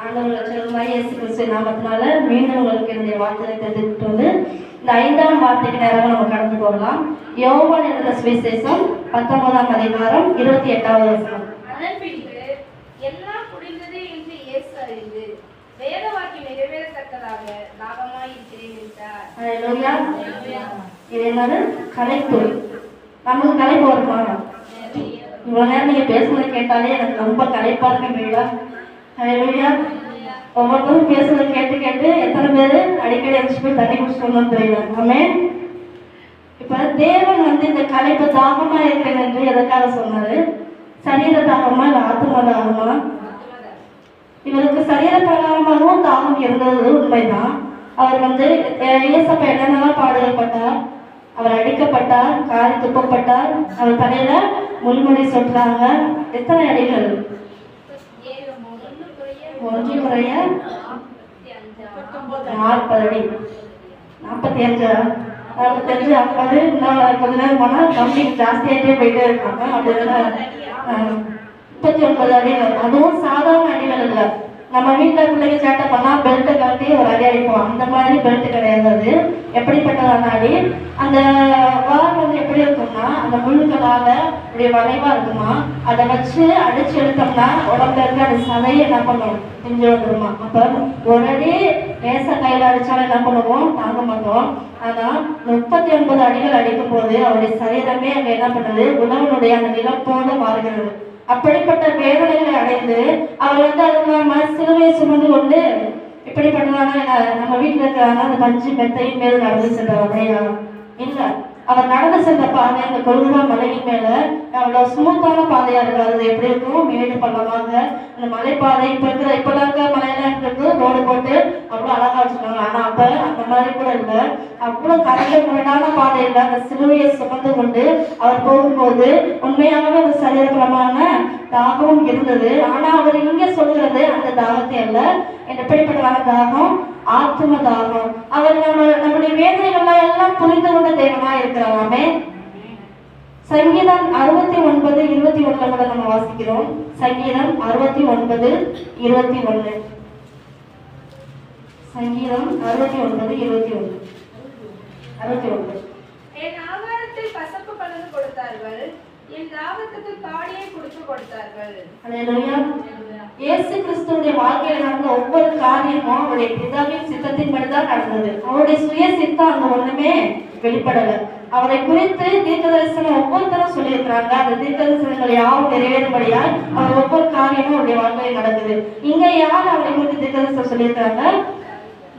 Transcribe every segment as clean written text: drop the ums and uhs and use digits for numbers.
ஆண்டவர் சொல்லுமாய் இயேசு கிறிஸ்து நாமத்தினால மீண்டும் உங்களுக்கு என்னுடைய வார்த்தையை தெரிவித்துட்டு வந்து இந்த 5ஆம் வார்த்தைக்கு நேரம் நம்ம கடந்து போகலாம். யோவான் எழுதின சுவிசேஷம் 19ஆம் அதிகாரம் 28வது வசனம். அதன் பின்பு எல்லாம் முடிந்தது என்று இயேசு அறிந்து வேத வாக்கியம் நிறைவேறத்தக்கதாக தாகமாய் இருக்கிறேன் என்றார். ஹல்லேலூயா. இது என்னது? கலைப்பு. நமக்கு கலைப்பு வருமா? இவ்வளவு நேரம் நீங்க பேசுறதை கேட்டாலே எனக்கு ரொம்ப கலைப்பா இருக்குங்களா? ஹல்லேலூயா. ஒவ்வொருத்தரும் பேசுறதை கேட்டு கேட்டு எத்தனை பேர் அடிக்கடி எழுந்து போய் தண்ணி குடிச்சுட்டு தெரியல. ஆமென். இப்ப தேவன் இந்த கலைப்பு தாகமா இருக்கிறேன் என்று எதற்காக சொன்னாரு? சரீர தாகமா இல்ல ஆத்ம தாகமா? இவருக்கு சரீர பிரகாரமாகவும் தாகம் இருந்தது உண்மைதான். அவர் இயேசப்பா என்னென்னலாம் பாடுகள் பட்டார்? அவர் அடிக்கப்பட்டார், காரி துப்பப்பட்டார், அவர் தலையில முள்முடி சொன்னாங்க. எத்தனை அடிகள்? 1 குறைய 40 அடி. 45 50 இன்னும் கொஞ்ச நேரம் போனா கம்மி ஜாஸ்தியாகிட்டே போயிட்டே இருக்காங்க. அப்படின்னா 39 அடிகள். அதுவும் சாதாரண அடிகள் இல்லை. நம்ம வீட்டில் பிள்ளைங்க சேட்டை பண்ணா பெல்ட்டை கட்டி ஒரு அடி அடிப்போம். அந்த மாதிரி பெல்ட் கிடையாது. அது எப்படிப்பட்டதான அடி? அந்த வாரம் எப்படி இருக்கும்னா அந்த முள்ளுகளால இப்படி வளைவா இருக்குமா, அதை வச்சு அடிச்சு எடுத்தோம்னா உடம்புல இருக்க அந்த சதையை என்ன பண்ணும்? பிஞ்சு வந்துருமா. அப்ப ஒரு அடி லேசா கையில அடிச்சாலும் என்ன பண்ணுவோம்? தாங்க மாட்டோம். ஆனா 39 அடிகள் அடிக்கும் போது அவருடைய சரீரமே அங்க என்ன பண்ணுது? உணவனுடைய அந்த நிலப்போடு மாறுகிறது. அப்படிப்பட்ட வேதனைகளை அடைந்து அவர் அது சிலுவையை சுமந்து கொண்டு இப்படிப்பட்டதான நம்ம வீட்டுல இருக்கிறாங்க அந்த பஞ்சு மெத்தையின் மேல் நடந்து சென்றார். அப்படியா? இல்ல, அவர் நடந்து சென்ற பாதை அந்த கொள்கா மலையின் மேல அவ்வளவு ஸ்மூத்தான பாதையா இருக்காது. அது எப்படி இருக்கும்? மேடு பள்ளமாக அந்த மலைப்பாதை இப்பெல்லாம் இருக்க மலையெல்லாம் இருக்கு ரோடு போட்டு அவ்வளவு அழகா வச்சிருக்காங்க. ஆனா அப்ப அந்த மாதிரி கூட இல்லை. அவ்வளவு கரண்ட முரடான பாதை இல்லை. அந்த சிலுவையை சுமந்து கொண்டு அவர் போகும்போது உண்மையாகவே அந்த சரீரமான தாகமும் இருந்தது. ஆனா அவர் இங்க சொல்கிறது அந்த தாகத்தை அல்ல. எப்படிப்பட்டதான தாகம்? ஆத்ம தாகம். அவர் நம்முடைய வேதனைகள் எல்லாம் புரிந்து கொண்ட தேவனா இருக்கிறாமே. சங்கீதம் 69:21 கூட நம்ம வாசிக்கிறோம். சங்கீதம் 69:21. சங்கீதம் 69:21. 69. என் ஆகாரத்தில் கசப்பு கலந்து கொடுத்தார்கள், என் தாகத்துக்கு காடியை குடித்து கொடுத்தார்கள். ஹல்லேலூயா. இயேசு கிறிஸ்துவுடைய வாழ்க்கையில நடந்த ஒவ்வொரு காரியமும் அவருடைய பிதாவின் சித்தத்தின்படிதான் நடந்தது. அவருடைய சுய சித்தம் அங்க ஒண்ணுமே வெளிப்படல. அவரை குறித்து தீர்க்க தரிசனம் ஒவ்வொருத்தரும் சொல்லியிருக்கிறாங்க. அந்த தீர்க்க தரிசனங்கள் யாவும் நிறைவேறும்படியால் அவர் ஒவ்வொரு காரியமும் அவருடைய வாழ்க்கையில் நடக்குது. இங்க யார் அவரை குறித்து தீர்க்க தரிசனம் சொல்லியிருக்கிறாங்க?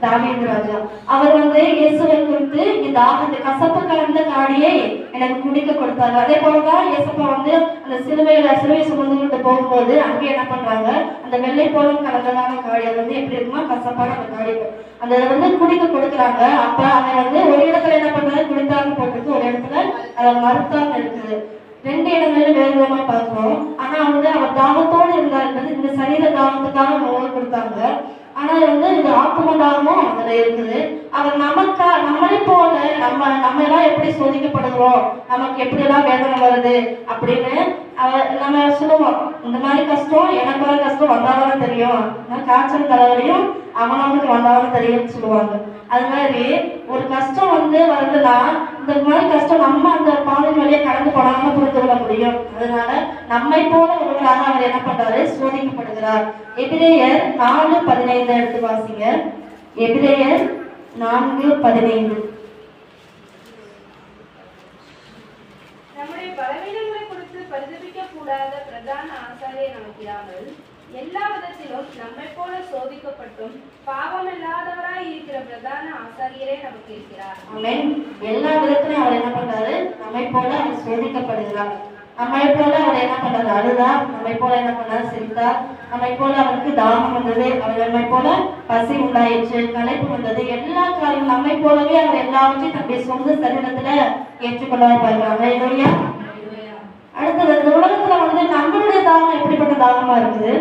தாவீது ராஜா. அவர் இயேசுவை குறித்து இந்த கசப்பு கலந்த காடியை எனக்கு குடிக்க கொடுத்தாரு. அதே போலதான் இயேசப்பா அந்த சிலுவையை சுமந்து கொண்டு போகும்போது அங்கே என்ன பண்றாங்க? அந்த வெள்ளை போலம் கலந்ததான காடி அது எப்படி இருக்குமா? கசப்பான அந்த காடி அந்த குடிக்க கொடுக்குறாங்க. அப்ப அதை ஒரு இடத்துல என்ன பண்றாங்க? குடித்தாங்க போட்டுருக்கு, ஒரு இடத்துல அதை மறுத்தாங்க இருக்குது. 2 இடங்களிலும் வேறு விதமா பார்க்கிறோம். ஆனா அவர் தாகத்தோடு இருந்தார். இந்த சரீர தாகத்துக்காக அவங்க கொடுத்தாங்க. ஆனா இது ஆத்ம தாகமும் அதுல இருக்குது. அவர் நம்மளை போல நம்ம எல்லாம் எப்படி சோதிக்கப்படுகிறோம், நமக்கு எப்படி எல்லாம் வேதனை வருது அப்படின்னு நம்ம சொல்லுவோம். இந்த மாதிரி கஷ்டம் எனக்கு வர கஷ்டம் வந்தாலும் தெரியும், காய்ச்சல் தலைவலியும் அவனுக்கு வந்தாலும் தெரியும்னு சொல்லுவாங்க. அது மாதிரி ஒரு கஷ்டம் வருதுன்னா இந்த மாதிரி கஷ்டம் நம்ம அந்த பாலின் வழியை கடந்து போடாம புரிந்து கொள்ள முடியும். அதனால நம்மை போல ஒருவராக அவர் என்ன பண்றாரு? சோதிக்கப்படுகிறார். எபிரேயர் 4:15 எடுத்து வாசிங்க. எபிரேயர் 4:15. நம்முடைய பலவீனங்களை குறித்து பரிதபிக்க கூடாத பிரதான ஆசாரியர் நமக்கிராமல் எல்லா விதத்திலும் நம்மை போல சோதிக்கப்பட்டும் பாவம் இல்லாதவராய் இருக்கிற பிரதான ஆசாரியரே நமக்கு இருக்கிறார். ஆமென். எல்லா விதத்திலும் அவர் என்ன பண்றாரு? நம்மை போல அவர் சோதிக்கப்படுகிறார். நம்மை போல அவர் என்ன பண்றாரு? அழுதார். நம்மை போல என்ன பண்றாரு? சிரித்தார். நம்மை போல அவருக்கு தாகம் வந்தது. அவர் நம்மை போல பசி உண்டாயிற்று, களைப்பு வந்தது. எல்லா காரியம் நம்மை போலவே அவர் எல்லாவற்றையும் தன்னுடைய சொந்த சரீரத்துல ஏற்றுக்கொள்ளார். பாருங்க. அடுத்தது இந்த உலகத்துல நம்மளுடைய தாகம் எப்படிப்பட்ட தாகமா இருக்குது?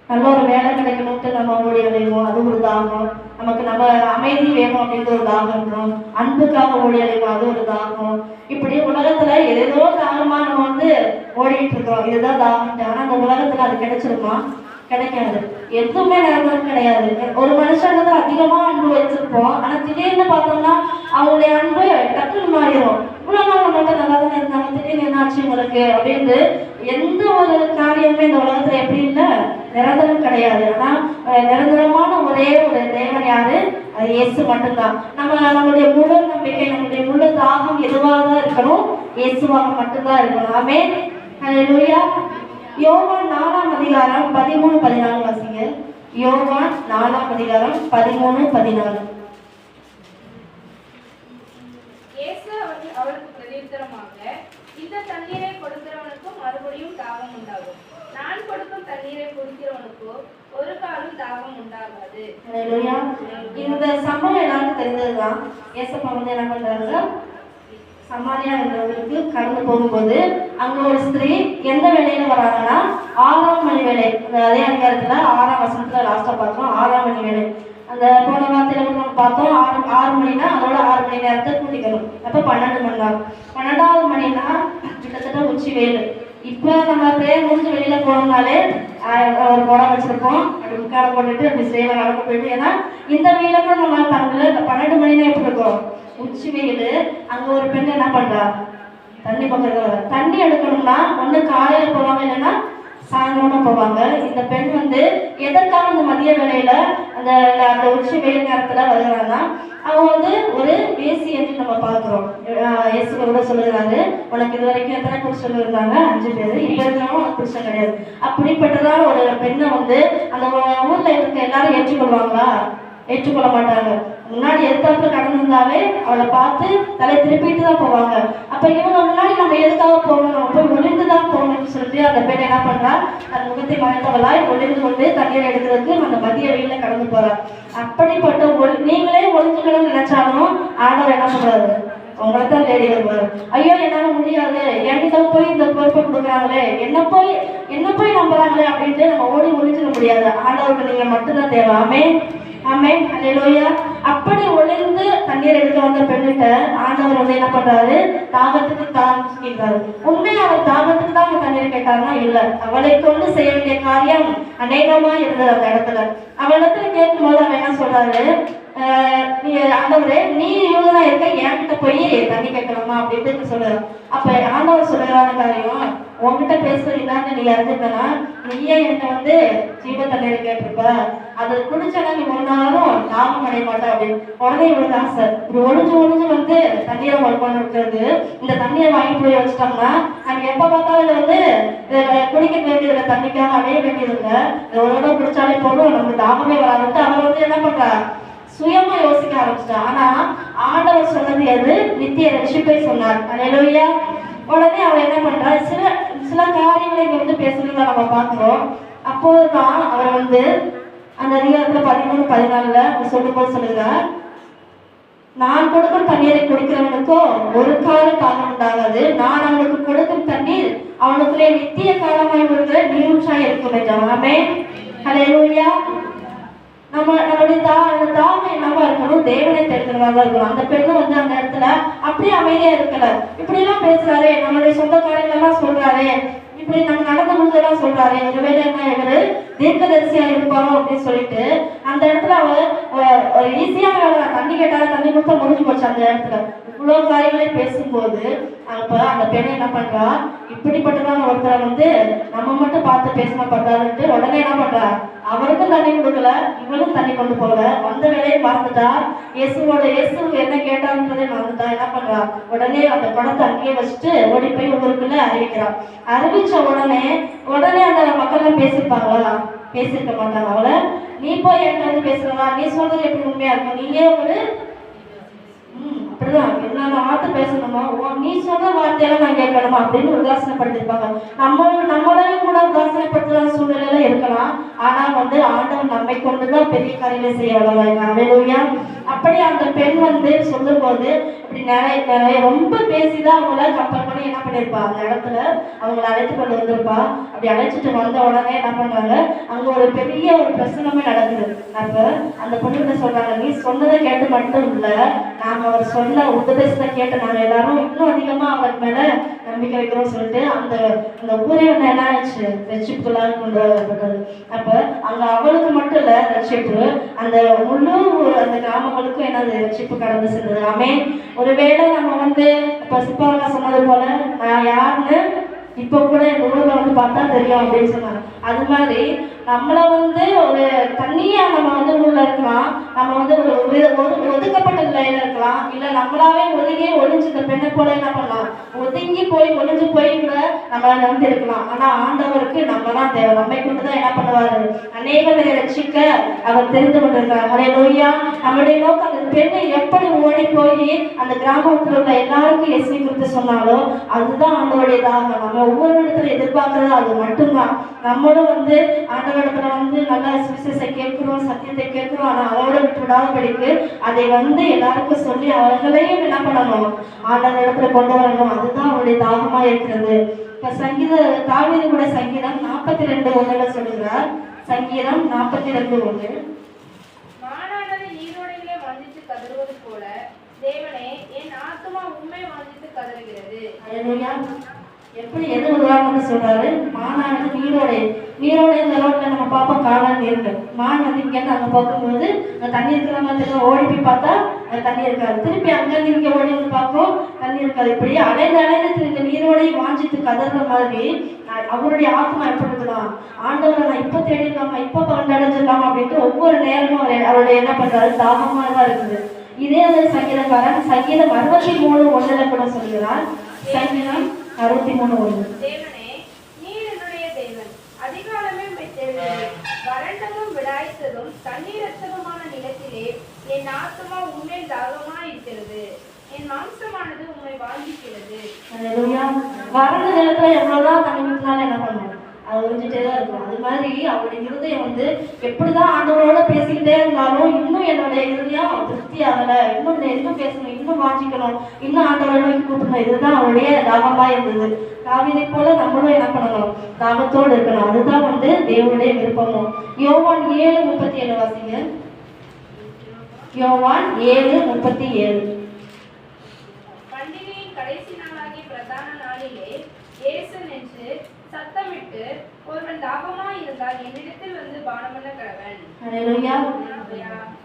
நல்ல ஒரு வேலை கிடைக்கணும்ட்டு நம்ம ஓடி அலைவோம், அது ஒரு தாகம். நமக்கு நம்ம அமைதி வேணும் அப்படின்ற ஒரு தாகம் இருக்கும். அன்புக்காக ஓடி அலைவோம், அது ஒரு தாகம். இப்படி உலகத்துல ஏதோ தாகமா நம்ம ஓடிட்டு இருக்கோம். இதுதான் தாகம். ஆனா அந்த உலகத்துல அது கிடைச்சிருமா? கிடைக்காது. எதுவுமே நிரந்தரம் கிடையாது. ஒரு மனுஷன் அதிகமா அன்பு வச்சிருப்போம், ஆனா திடீர்னு பார்த்தோம்னா அவங்களுடைய அன்பு டக்குன்னு மாறிடும். இவ்வளவு நாள் நம்மகிட்ட நல்லா தானே இருந்தாங்க, திடீர்னு என்னாச்சு உங்களுக்கு அப்படின்னு. எந்த ஒரு காரியமே இந்த உலகத்துல எப்படி இல்லை, நிரந்தரம் கிடையாது. ஆனா நிரந்தரமான ஒரே ஒரு தேவன் யாரு? அது இயேசு மட்டும்தான். நம்மளுடைய முழு நம்பிக்கை, நம்மளுடைய முழு தாகம் எதுவாக தான் இருக்கணும்? இயேசுவாக மட்டும்தான் இருக்கணும். ஆமென். ஹல்லேலூயா. யோவான் 4ஆம் அதிகாரம் 13-14 வாசிங்க. யோவான் 4ஆம் அதிகாரம் 13-14. இயேசு அவளுக்கு பிரதியுத்தரமாக, இந்த தண்ணீரை கொடுக்கிறவனுக்கும் மறுபடியும் தாகம் உண்டாகும். நான் கொடுக்கும் தண்ணீரை குடிக்கிறவனுக்கோ ஒரு காலம் தாகம் உண்டாகாது. இந்த சம்பவம் எல்லாருக்கும் தெரிஞ்சதுதான். ஏசப்பா என்ன பண்றாங்க, சமாரியா என்றவர்களுக்கு கடந்து போகும்போது அங்க ஒரு ஸ்திரீ எந்த வேலையில வராங்கன்னா 6ஆம் மணி வேலை. அதே அதிகாரத்துல 6ஆம் வசனத்துல லாஸ்டா பார்த்தோம் 6ஆம் மணி வேலை. அந்த போன வார்த்தையில நம்ம பார்த்தோம் 6 மணினா அதோட 6 மணி நேரத்தை கூட்டிக்கணும். அப்ப 12 மணி நேரம். 12வது மணினா கிட்டத்தட்ட உச்சி வெயில். இப்ப நம்ம பிரேயர் முடிஞ்சு வெளியில போனோம்னாலே ஒரு குடம் வச்சிருப்போம், அப்படி முக்கால போட்டுட்டு அப்படி சேவை நடக்க போயிட்டு. ஏன்னா இந்த வெயில கூட நம்ம தங்கல. இந்த 12 மணினா எப்படி இருக்கும்? உச்சி வெயில். அங்க ஒரு பெண் என்ன பண்றா, தண்ணி பக்கத்துல தண்ணி எடுக்கணும்னா ஒண்ணு காலையில போவாங்க, இல்லைன்னா சாயந்தரமா போவாங்க. இந்த பெண் எதற்காக இந்த மதிய வேலையில அந்த அந்த உச்சி வெயில் நேரத்துல வருகிறான்னா, அவங்க ஒரு வேசி என்று நம்ம பார்க்கிறோம். இயேசு கூட சொல்லுகிறாரு, உனக்கு இது வரைக்கும் எத்தனை புருஷன் இருந்தாங்க? 5 பேர். இப்ப இருக்கிறவங்க உனக்கு புருஷன் கிடையாது. அப்படிப்பட்டதான ஒரு பெண்ணை அந்த ஊர்ல இருக்க எல்லாரும் ஏற்றுக்கொள்வாங்களா? ஏற்றுக்கொள்ள மாட்டாங்க. முன்னாடி எதிர்த்தாப்புல கடந்திருந்தாலே அவளை பார்த்து தலை திருப்பிட்டு தான் போவாங்க. அப்ப இவங்க முன்னாடி நம்ம எதுக்காக போகணும், நம்ம போய் ஒளிந்துதான் போகணும்னு சொல்லிட்டு அந்த பெண் என்ன பண்றா, தன் முகத்தை மறைத்தவளாய் ஒளிந்து கொண்டு தண்ணீரை எடுக்கிறதுக்கு அந்த மதிய வெயில கடந்து போறா. அப்படிப்பட்ட நீங்களே ஒளிஞ்சுக்கணும்னு நினைச்சாலும் ஆண்டவர் என்ன சொல்றாரு, உங்களைத்தான் தேடி வருவார். ஐயோ என்னால முடியாது, என்கிட்ட போய் இந்த பொறுப்பை கொடுக்குறாங்களே, என்ன போய் நம்புறாங்களே அப்படின்ட்டு நம்ம ஓடி ஒளிஞ்சிட முடியாது. ஆண்டவருக்கு நீங்க மட்டும்தான் தேவை. ஆமென். ஆமென். ஹல்லேலூயா. அப்படி ஒளிந்து தண்ணீர் எடுக்க வந்த பெண்ணிட்ட ஆண்டவர் என்ன பண்றாரு, தாகத்துக்கு தாங்கிட்டாரு. உண்மையா அவர் தாகத்துக்கு தான் தண்ணீர் கேட்டாருன்னா இல்ல, அவளை கொண்டு செய்ய வேண்டிய காரியம் அநேகமா இருந்தது அந்த இடத்துல. அவளிடத்துல கேட்கும் போது அவன் என்ன சொல்றாரு, நீ ஆண்டவரே நீ யூதனா இருக்க, என்கிட்ட போய் தண்ணி கேட்கலாமா அப்படின்ட்டு சொல்றாரு. அப்ப ஆண்டவர் சொல்றான காரியம், உன்கிட்ட பேசுறீங்கன்னு நீ அறிஞ்சிட்டனா நீயே என்ன ஜீவ தண்ணீரை கேட்டிருப்ப, அதை குடிச்சனா நீ ஒரு நாளும் லாபம் அடைய மாட்டேன் அப்படின்னு. உடனே இவளுக்கு ஆசை, இப்படி ஒளிஞ்சு தண்ணீரை கொண்டு இருக்கிறது, இந்த தண்ணியை வாங்கி போய் வச்சுட்டோம்னா நம்ம எப்ப பார்த்தாலும் குடிக்க வேண்டியதுல தண்ணிக்காக அடைய வேண்டியது இல்லை, ஒரு குடிச்சாலே போதும், நமக்கு தாகமே வராதுட்டு அவர் என்ன பண்றா, சுயமா யோசிக்க ஆரம்பிச்சிட்டா. ஆனா ஆண்டவர் சொன்னது எது, நித்திய ரட்சிப்பை சொன்னார். ஹல்லேலூயா. உடனே அவன் என்ன பண்றா, சில காரியங்களை இங்க பேசுறத நம்ம பார்க்கிறோம். அப்போதுதான் அவர் அந்த அதிகாரத்துல 13-14 சொல்லும்போது சொல்லுகிறார், நான் கொடுக்கும் தண்ணீரை குடிக்கிறவனுக்கோ ஒரு கால தாகம் உண்டாகாது, நான் அவனுக்கு கொடுக்கும் தண்ணீர் அவனுக்குள்ளே நித்திய காலமாய் வருகிற நீரூற்றாய் இருக்கும் என்றான். ஆமென். ஹல்லேலூயா. நம்மளுடைய தாகம் என்னவா இருக்கணும், தேவனை தெரிஞ்சுக்கிறதா இருக்கணும். அந்த பெண்ணு அந்த இடத்துல அப்படியே அமைதியா இருக்கல, இப்படி எல்லாம் பேசுறாரு, நம்மளுடைய சொந்த காரியங்கள் எல்லாம் சொல்றாரு, இப்படி நம்ம நடந்து முடிஞ்சதெல்லாம் சொல்றாரு, ஒருவேளை என்ன இவரு தீர்க்கதரிசியா இருப்பாரோ அப்படின்னு சொல்லிட்டு அந்த இடத்துல ஒரு ஈஸியான வேலை, தண்ணி கேட்டாலும் தண்ணி கொடுத்தா முடிஞ்சு போச்சு. அந்த இடத்துல இவ்வளவு காரியங்களே பேசும்போது அப்ப அந்த பெண்ணை என்ன பண்றா, இப்படிப்பட்டதான் ஒருத்தரை நம்ம மட்டும் பார்த்து பேசினா பண்றாருன்ட்டு உடனே என்ன பண்றா, அவருக்கும் தண்ணி கொடுக்கல, இவளும் தண்ணி கொண்டு போகல, வந்த வேலையை மறந்துட்டா, இயேசு என்ன கேட்டான்றதே மறந்துட்டா. என்ன பண்றா, உடனே அந்த பணத்தை அங்கேயே வச்சுட்டு ஓடி போய் உங்களுக்குள்ள அறிவிக்கிறான். அறிவிச்ச உடனே அந்த மக்கள் பேசியிருப்பாங்களா? பேசியிருக்க மாட்டாங்க. அவளை நீ போய் என்கிட்ட பேசுறதா, நீ சொல்றது எப்படி உண்மையா இருக்கும், நீயே அப்படிதான் என்ன வார்த்தை பேசணுமா, நீ சொன்ன வார்த்தையெல்லாம் நான் கேட்கணுமா அப்படின்னு உதாசனப்படுத்திருப்பாங்க. நம்மளையும் கூட உதாசனப்படுத்துற சூழ்நிலையில இருக்கலாம். ஆனா ஆண்டவன் நம்மை கொண்டுதான் பெரிய காரியங்களை செய்ய வளர்வாங்க. அப்படி அந்த பெண் சொல்லும் போது இப்படி நிறைய ரொம்ப பேசிதான் அவங்கள கம்பேர் பண்ணி என்ன பண்ணிருப்பா, அந்த இடத்துல அவங்களை அழைத்து கொண்டு வந்திருப்பா. அப்படி அழைச்சிட்டு வந்த உடனே என்ன பண்றாங்க, அங்க ஒரு பெரிய ஒரு பிரச்சனமே நடக்குது. அப்ப அந்த பொண்ணுகிட்ட சொல்றாங்க, நீ சொன்னதை கேட்டு மட்டும் இல்ல, நாங்க அவர் சொன்ன உபதேசத்தை கேட்டு நாங்க எல்லாரும் இன்னும் அதிகமா அவர் மேல நம்பிக்கை வைக்கிறோம்னு சொல்லிட்டு அந்த அந்த ஊரே வந்து என்ன ஆயிடுச்சு, ரட்சிப்புகளால் கொண்டு வரப்பட்டது. அப்ப அங்க அவளுக்கு மட்டும் இல்ல ரட்சிப்பு, அந்த முழு அந்த கிராமங்களுக்கும் என்னது ரட்சிப்பு கடந்து சென்றது. ஆமென். ஒருவேளை நம்ம வந்து இப்ப சிப்பாக்கா சொன்னது போல நான் யாருன்னு இப்போ கூட எங்க ஊர்ல வந்து பார்த்தா தெரியும் அப்படின்னு சொன்னாங்க. அது மாதிரி நம்மள வந்து ஒரு தனியா நம்ம வந்து ஊர்ல இருக்கலாம், நம்ம வந்து ஒரு ஒதுக்கப்பட்ட நிலையில இருக்கலாம், இல்ல நம்மளாவே ஒதுங்கி ஒளிஞ்சு இந்த பெண்ணை போல என்ன பண்ணலாம், ஒதுங்கி போய் ஒளிஞ்சு போய் கூட நம்ம வந்து இருக்கலாம். ஆனா ஆண்டவருக்கு நம்ம தான் தேவை, நம்மை கொண்டுதான் என்ன பண்ணுவாரு, அநேகரை ரட்சிக்க அவர் தெரிந்து கொண்டிருக்கிறார். ஹல்லேலூயா. நம்முடைய நோக்கம் அந்த பெண்ணை எப்படி ஓடி போய் அந்த கிராமத்துல உள்ள எல்லாருக்கும் இயேசுவை குறித்து சொன்னாலோ அதுதான் ஆண்டவருடைய தாகம். நம்ம ஒவ்வொரு இடத்துல எதிர்பார்க்கறது அது மட்டும்தான். நம்மளும் வந்து ஆண்டவரிடத்துல வந்து நல்ல சுவிசேஷத்தை கேட்கிறோம், சத்தியத்தை கேட்கிறோம், ஆனா அவரோட விட்டு விடாதபடிக்கு அதை வந்து எல்லாருக்கும் சொல்லி அவர்களையும் என்ன பண்ணணும், ஆண்டவர் இடத்துல கொண்டு வரணும். அதுதான் அவருடைய தாகமா இருக்கிறது. இப்ப தாவீது கூட சங்கீதம் 42:1 சொல்லுகிறார். சங்கீதம் 42:1, மானானது நீரோடையிலே வாஞ்சித்து கதறுவது போல தேவனே என் ஆத்துமா உம்மை வாஞ்சித்து கதறுகிறது. ஹல்லேலூயா. எப்படி எது உதாரணம்னு சொல்றாரு, மானானது நீரோடை இந்த ரோட்ல நம்ம பார்ப்போம், காணாம இருக்கு. மான் வந்து இங்கேருந்து அங்கே பார்க்கும்போது அந்த தண்ணி இருக்கிற மாதிரி ஓடி போய் பார்த்தா அது தண்ணி இருக்காது, திருப்பி அங்கேருந்து இங்கே ஓடி வந்து பார்ப்போம் தண்ணி இருக்காது. இப்படி அலைந்து இந்த நீரோடை வாஞ்சித்து கதற மாதிரி அவருடைய ஆத்மா எப்படி இருக்கலாம், ஆண்டவரை நான் இப்போ தேடிடலாமா, இப்போ கண்டடைஞ்சிடலாமா அப்படின்ட்டு ஒவ்வொரு நேரமும் அவருடைய என்ன பண்றாரு, தாகமாக தான் இருக்குது. இதே சங்கீதக்காரன் சங்கீதம் 63:1 கூட சொல்கிறார். சங்கீதம் 63:1, தேவனே நீர் என்னுடைய தேவன், அதிகாலமே உம்மை தேடுகிறேன். வறண்டதும் விடாய்த்ததும் தண்ணீரற்றதுமான நிலத்திலே என் ஆத்துமா உண்மையில் தாகமாய் இருக்கிறது, என் மாம்சமானது உம்மை வாஞ்சிக்கிறது. வறண்ட நிலத்துல எவ்வளவுதான் தண்ணி ஊற்றினாலும் என்ன பண்ணுவோம், அது ஒழிஞ்சிட்டே தான் இருக்கும். அது மாதிரி அவருடைய இருதயம் வந்து எப்படிதான் ஆண்டவரோட பேசிக்கிட்டே இருந்தாலும் இன்னும் என்னுடைய இருதயம் திருப்தி ஆகலை, இன்னும் பேசணும், இன்னும் வாஞ்சிக்கணும், இன்னும் ஆண்டவரை நோக்கி கூப்பிடணும். இதுதான் அவருடைய தாகமா இருந்தது. தாவீதை போல நம்மளும் என்ன பண்ணணும், தாகத்தோடு இருக்கணும். அதுதான் வந்து தேவனுடைய விருப்பமும். யோவான் 7:37 வாசிங்க. யோவான் 7:37, பண்டிகையின் கடைசி நாளாகிய பிரதான நாளிலே இயேசு நின்று சத்தமிட்டு, ஒருவன் தாகமாய் இருந்தால் என்னிடத்தில் வந்து பானம் பண்ண கடவன். ஹல்லேலூயா.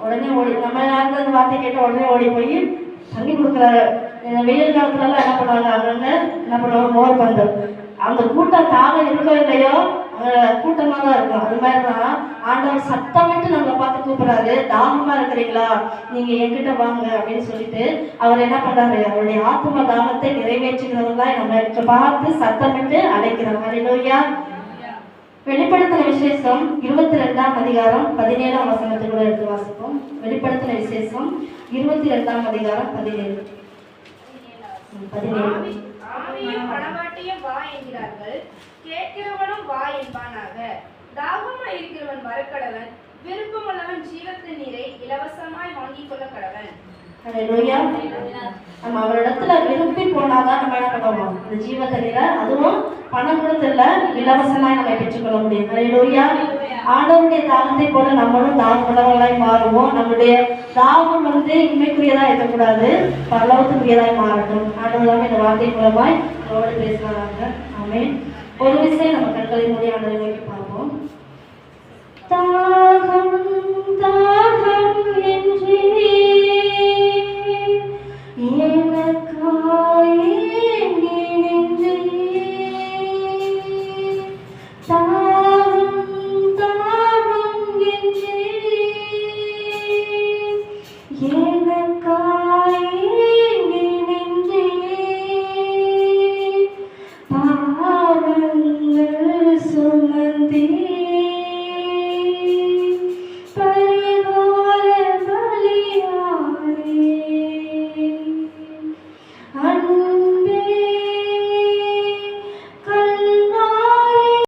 உடனே ஓடி நம்ம அந்த வார்த்தை கேட்ட உடனே ஓடி போய் தண்ணி கொடுக்குறாரு. வெயில் காலத்துல எல்லாம் என்ன பண்ணுவாங்க, அவங்க என்ன பண்ணுவாங்க, மோர் பந்தம். அந்த கூட்டம் தாகம் இருக்கோ இல்லையோ கூட்டமா தான் இருக்கும். அது மாதிரிதான் ஆண்டவர் சத்தமிட்டு நம்மளை பார்த்து கூப்பிடுறாரு, தாகமா இருக்கிறீங்களா, நீங்க என்கிட்ட வாங்க அப்படின்னு சொல்லிட்டு அவர் என்ன பண்றாரு, அவருடைய ஆத்ம தாகத்தை நிறைவேற்றுகிறவங்களா நம்ம பார்த்து சத்தமிட்டு அழைக்கிறாங்க. ஹல்லேலூயா. வெளிப்படுத்தின விசேஷம் 22ஆம் அதிகாரம் 17ஆம் வசனத்தை கூட எடுத்து வாசிப்போம். வெளிப்படுத்தின விசேஷம் 22ஆம் அதிகாரம் 17. ஆவியும் பணவாட்டியும் வா என்கிறார்கள், கேட்கிறவனும் வா என்பானாக. தாகமாய் இருக்கிறவன் வரக்கடவன், விருப்பமுள்ளவன் ஜீவத்தின் நீரை இலவசமாய் வாங்கிக் கொள்ள கடவன். ஹல்லேலூயா. நம்ம அவரிடத்துல விரும்பி போனாதான் நம்ம என்ன பண்ணுவோம், அந்த ஜீவ தண்ணீரை, அதுவும் பணம் கொடுத்துல இலவசமாய் நம்ம பெற்றுக்கொள்ள முடியும். ஹல்லேலூயா. ஆண்டவருடைய தாகத்தை போல நம்மளும் தாகமுள்ளவர்களாய் மாறுவோம். நம்முடைய தாகம் வந்து இன்மைக்குரியதா இருக்கக்கூடாது, பரலோகத்துக்குரியதாய் மாறட்டும். ஆண்டவர் இந்த வார்த்தை மூலமாய் நம்மளோடு பேசுகிறாங்க. ஆமென். ஒரு விஷயம் நம்ம கண்களை மூடி ஆண்டவரை நோக்கி பார்ப்போம். தாகம் தாகம் என்றே எனக்காய் ஏங்கி நின்றே, தாகம் தாகம் என்றே எனக்காய் ஏங்கி நின்றே, பாவங்கள் சுமந்தே